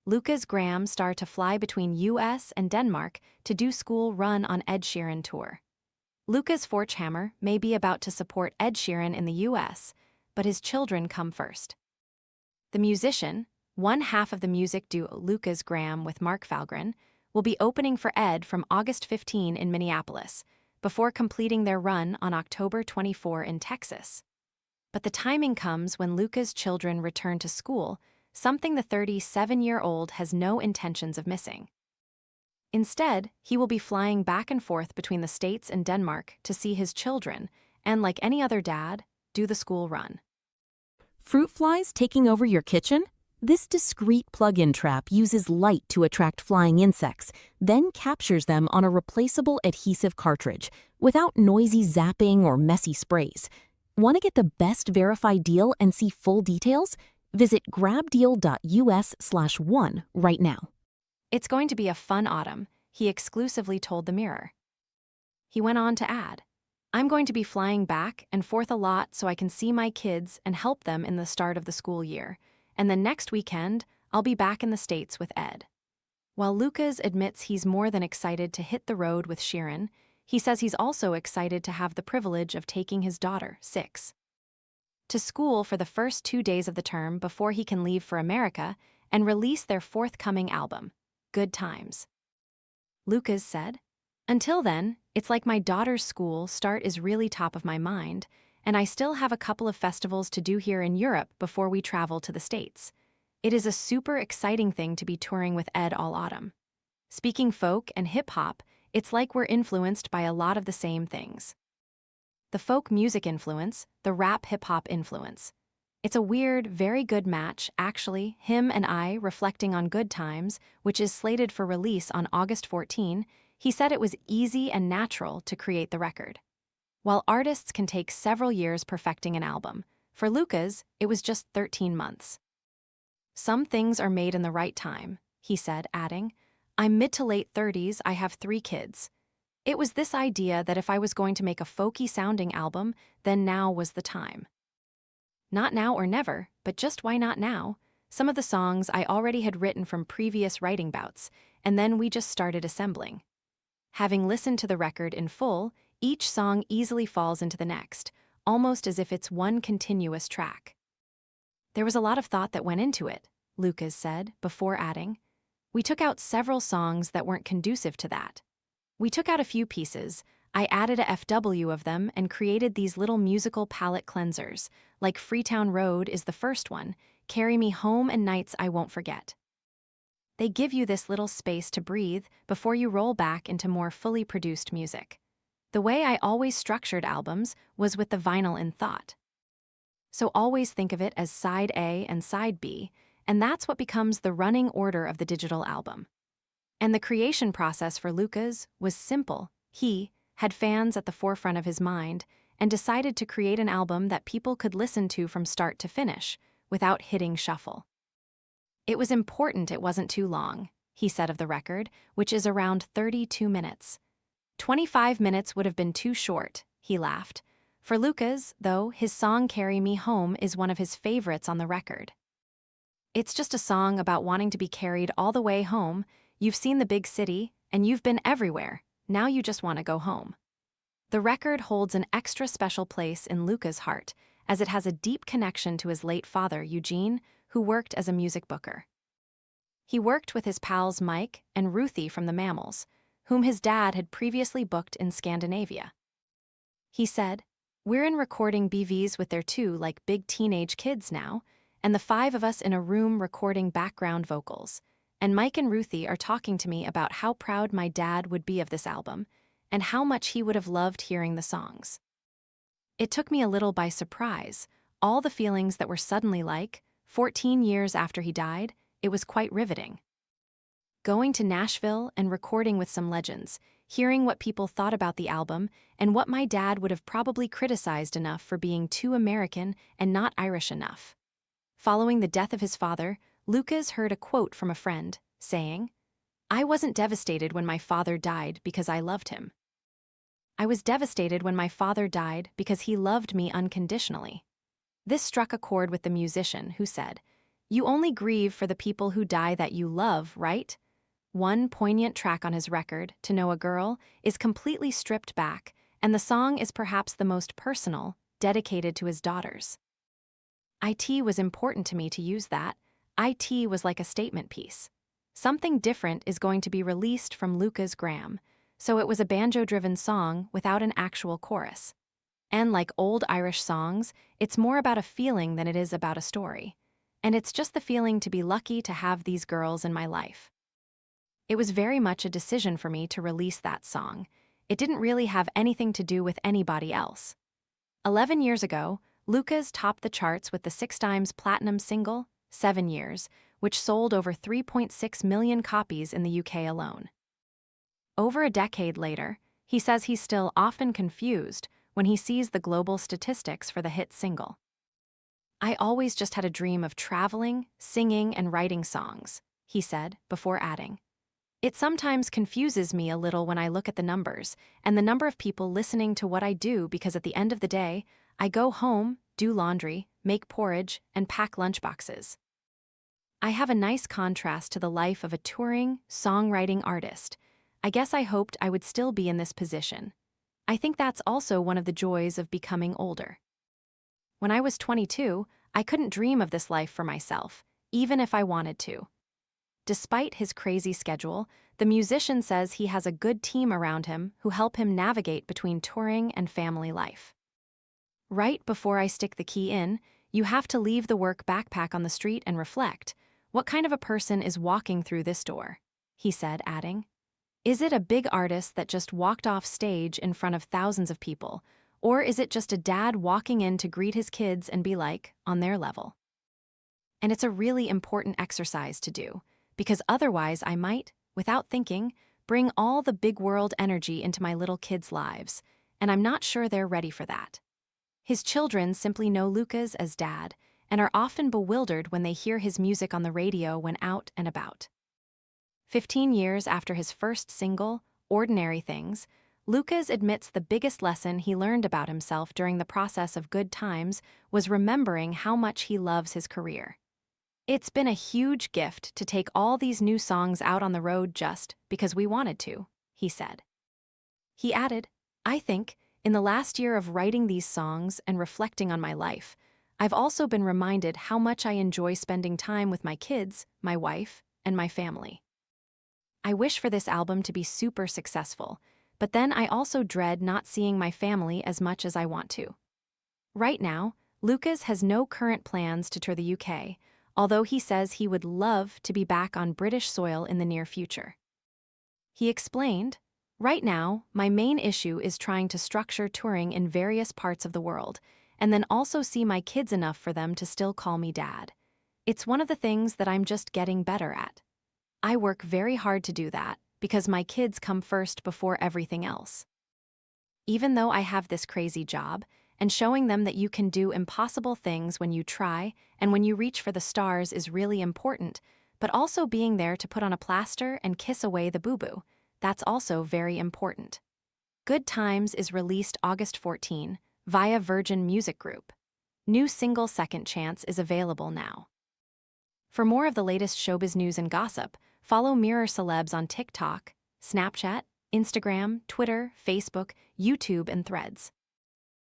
Lukas Graham started to fly between US and Denmark to do school run on Ed Sheeran tour. Lukas Forchhammer may be about to support Ed Sheeran in the US, but his children come first. The musician, one half of the music duo Lukas Graham with Mark Falgren, will be opening for Ed from August 15 in Minneapolis, before completing their run on October 24 in Texas. But the timing comes when Lukas' children return to school, something the 37-year-old has no intentions of missing. Instead, he will be flying back and forth between the States and Denmark to see his children and, like any other dad, do the school run. Fruit flies taking over your kitchen? This discreet plug-in trap uses light to attract flying insects, then captures them on a replaceable adhesive cartridge without noisy zapping or messy sprays. Want to get the best verified deal and see full details? Visit grabdeal.us/one right now. It's going to be a fun autumn, he exclusively told the Mirror. He went on to add, I'm going to be flying back and forth a lot so I can see my kids and help them in the start of the school year. And then next weekend, I'll be back in the States with Ed. While Lukas admits he's more than excited to hit the road with Sheeran, he says he's also excited to have the privilege of taking his daughter, 6, to school for the first 2 days of the term before he can leave for America and release their forthcoming album, Good Times. Lukas said, Until then, it's like my daughter's school start is really top of my mind, and I still have a couple of festivals to do here in Europe before we travel to the States. It is a super exciting thing to be touring with Ed all autumn. Speaking folk and hip-hop, it's like we're influenced by a lot of the same things. The folk music influence, the rap hip-hop influence. It's a weird, very good match, actually, him and I reflecting on Good Times, which is slated for release on August 14. He said it was easy and natural to create the record. While artists can take several years perfecting an album, for Lukas, it was just 13 months. Some things are made in the right time, he said, adding, I'm mid to late 30s, I have 3 kids. It was this idea that if I was going to make a folky-sounding album, then now was the time. Not now or never, but just why not now? Some of the songs I already had written from previous writing bouts, and then we just started assembling. Having listened to the record in full, each song easily falls into the next, almost as if it's one continuous track. There was a lot of thought that went into it, Lukas said, before adding, we took out several songs that weren't conducive to that. We took out a few pieces, I added a FW of them and created these little musical palette cleansers, like Freetown Road is the first one, Carry Me Home and Nights I Won't Forget. They give you this little space to breathe before you roll back into more fully produced music. The way I always structured albums was with the vinyl in thought. So always think of it as side A and side B, and that's what becomes the running order of the digital album. And the creation process for Lukas was simple. He had fans at the forefront of his mind and decided to create an album that people could listen to from start to finish without hitting shuffle. It was important it wasn't too long, he said of the record, which is around 32 minutes. 25 minutes would have been too short, he laughed. For Lukas, though, his song Carry Me Home is one of his favorites on the record. It's just a song about wanting to be carried all the way home. You've seen the big city, and you've been everywhere. Now you just want to go home. The record holds an extra special place in Lukas' heart, as it has a deep connection to his late father, Eugene, who worked as a music booker. He worked with his pals Mike and Ruthie from the Mammals, whom his dad had previously booked in Scandinavia. He said, we're in recording BVs with their 2 like big teenage kids now, and the 5 of us in a room recording background vocals. And Mike and Ruthie are talking to me about how proud my dad would be of this album, and how much he would have loved hearing the songs. It took me a little by surprise, all the feelings that were suddenly like, 14 years after he died, it was quite riveting. Going to Nashville and recording with some legends, hearing what people thought about the album, and what my dad would have probably criticized enough for being too American and not Irish enough. Following the death of his father, Lukas heard a quote from a friend, saying, I wasn't devastated when my father died because I loved him. I was devastated when my father died because he loved me unconditionally. This struck a chord with the musician, who said, You only grieve for the people who die that you love, right? One poignant track on his record, To Know a Girl, is completely stripped back, and the song is perhaps the most personal, dedicated to his daughters. It was important to me to use that. It was like a statement piece. Something different is going to be released from Lukas Graham, so it was a banjo-driven song without an actual chorus. And like old Irish songs, it's more about a feeling than it is about a story. And it's just the feeling to be lucky to have these girls in my life. It was very much a decision for me to release that song. It didn't really have anything to do with anybody else. 11 years ago, Lukas topped the charts with the 6x platinum single, 7 Years, which sold over 3.6 million copies in the UK alone. Over a decade later, he says he's still often confused when he sees the global statistics for the hit single. I always just had a dream of traveling, singing, and writing songs, he said, before adding. It sometimes confuses me a little when I look at the numbers and the number of people listening to what I do because at the end of the day, I go home, do laundry, make porridge, and pack lunchboxes. I have a nice contrast to the life of a touring, songwriting artist. I guess I hoped I would still be in this position. I think that's also one of the joys of becoming older. When I was 22, I couldn't dream of this life for myself, even if I wanted to. Despite his crazy schedule, the musician says he has a good team around him who help him navigate between touring and family life. Right before I stick the key in, you have to leave the work backpack on the street and reflect, what kind of a person is walking through this door? He said, adding. Is it a big artist that just walked off stage in front of thousands of people, or is it just a dad walking in to greet his kids and be like, on their level? And it's a really important exercise to do, because otherwise I might, without thinking, bring all the big world energy into my little kids' lives, and I'm not sure they're ready for that. His children simply know Lukas as Dad, and are often bewildered when they hear his music on the radio when out and about. 15 years after his first single, Ordinary Things, Lukas admits the biggest lesson he learned about himself during the process of Good Times was remembering how much he loves his career. It's been a huge gift to take all these new songs out on the road just because we wanted to, he said. He added, I think, in the last year of writing these songs and reflecting on my life, I've also been reminded how much I enjoy spending time with my kids, my wife, and my family. I wish for this album to be super successful, but then I also dread not seeing my family as much as I want to. Right now, Lukas has no current plans to tour the UK, although he says he would love to be back on British soil in the near future. He explained, right now, my main issue is trying to structure touring in various parts of the world, and then also see my kids enough for them to still call me Dad. It's one of the things that I'm just getting better at. I work very hard to do that, because my kids come first before everything else. Even though I have this crazy job, and showing them that you can do impossible things when you try and when you reach for the stars is really important, but also being there to put on a plaster and kiss away the boo-boo, that's also very important. Good Times is released August 14 via Virgin Music Group. New single Second Chance is available now. For more of the latest showbiz news and gossip, follow Mirror Celebs on TikTok, Snapchat, Instagram, Twitter, Facebook, YouTube, and Threads.